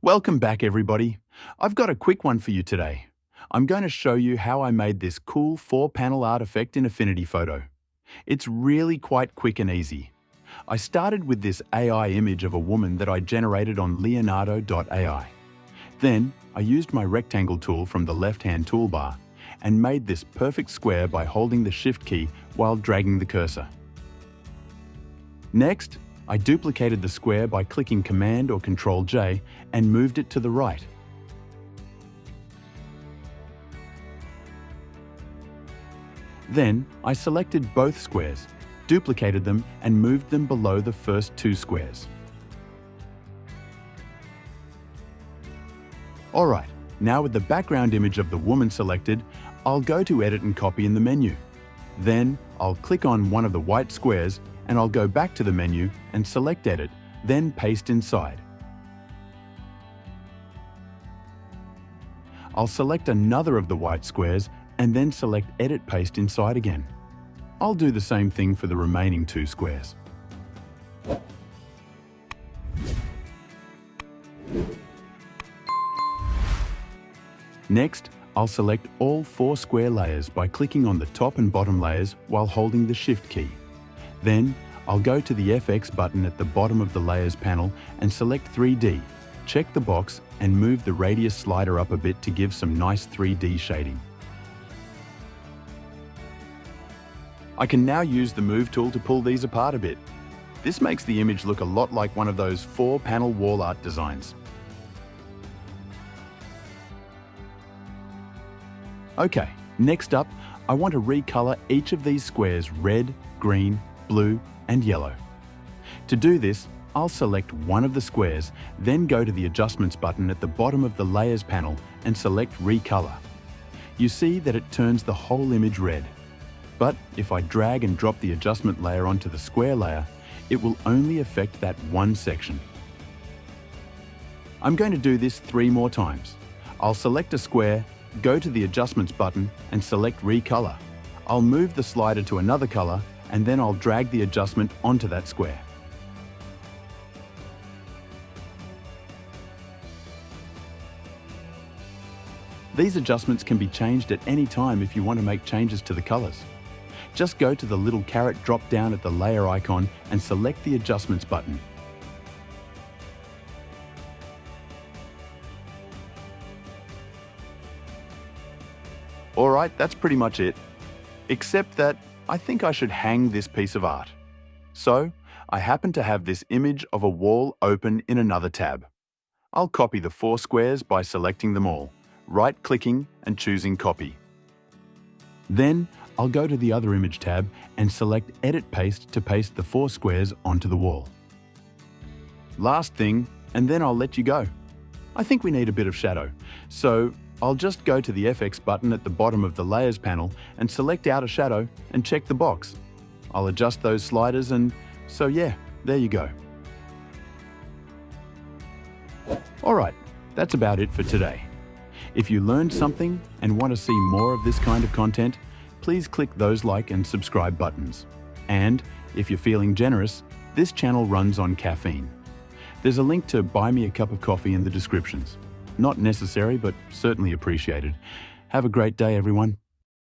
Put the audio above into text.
Welcome back, everybody. I've got a quick one for you today. I'm going to show you how I made this cool 4-panel art effect in Affinity Photo. It's really quite quick and easy. I started with this AI image of a woman that I generated on Leonardo.ai. Then, I used my rectangle tool from the left-hand toolbar and made this perfect square by holding the Shift key while dragging the cursor. Next, I duplicated the square by clicking Command or Ctrl-J and moved it to the right. Then, I selected both squares, duplicated them and moved them below the first two squares. Alright, now with the background image of the woman selected, I'll go to Edit and Copy in the menu. Then, I'll click on one of the white squares and I'll go back to the menu and select Edit, then Paste inside. I'll select another of the white squares and then select Edit Paste inside again. I'll do the same thing for the remaining two squares. Next, I'll select all 4 square layers by clicking on the top and bottom layers while holding the Shift key. Then, I'll go to the FX button at the bottom of the Layers panel and select 3D. Check the box and move the radius slider up a bit to give some nice 3D shading. I can now use the Move tool to pull these apart a bit. This makes the image look a lot like one of those 4-panel wall art designs. Okay, next up, I want to recolor each of these squares red, green, blue, and yellow. To do this, I'll select one of the squares, then go to the Adjustments button at the bottom of the Layers panel and select Recolor. You see that it turns the whole image red. But if I drag and drop the adjustment layer onto the square layer, it will only affect that one section. I'm going to do this 3 more times. I'll select a square, go to the Adjustments button and select Recolor. I'll move the slider to another color and then I'll drag the adjustment onto that square. These adjustments can be changed at any time if you want to make changes to the colors. Just go to the little caret drop down at the layer icon and select the Adjustments button. Alright, that's pretty much it. Except that I think I should hang this piece of art. So, I happen to have this image of a wall open in another tab. I'll copy the 4 squares by selecting them all, right-clicking and choosing Copy. Then, I'll go to the other image tab and select Edit Paste to paste the 4 squares onto the wall. Last thing, and then I'll let you go. I think we need a bit of shadow, so I'll just go to the FX button at the bottom of the Layers panel and select Outer Shadow and check the box. I'll adjust those sliders and so yeah, there you go. Alright, that's about it for today. If you learned something and want to see more of this kind of content, please click those like and subscribe buttons. And if you're feeling generous, this channel runs on caffeine. There's a link to buy me a cup of coffee in the descriptions. Not necessary, but certainly appreciated. Have a great day, everyone.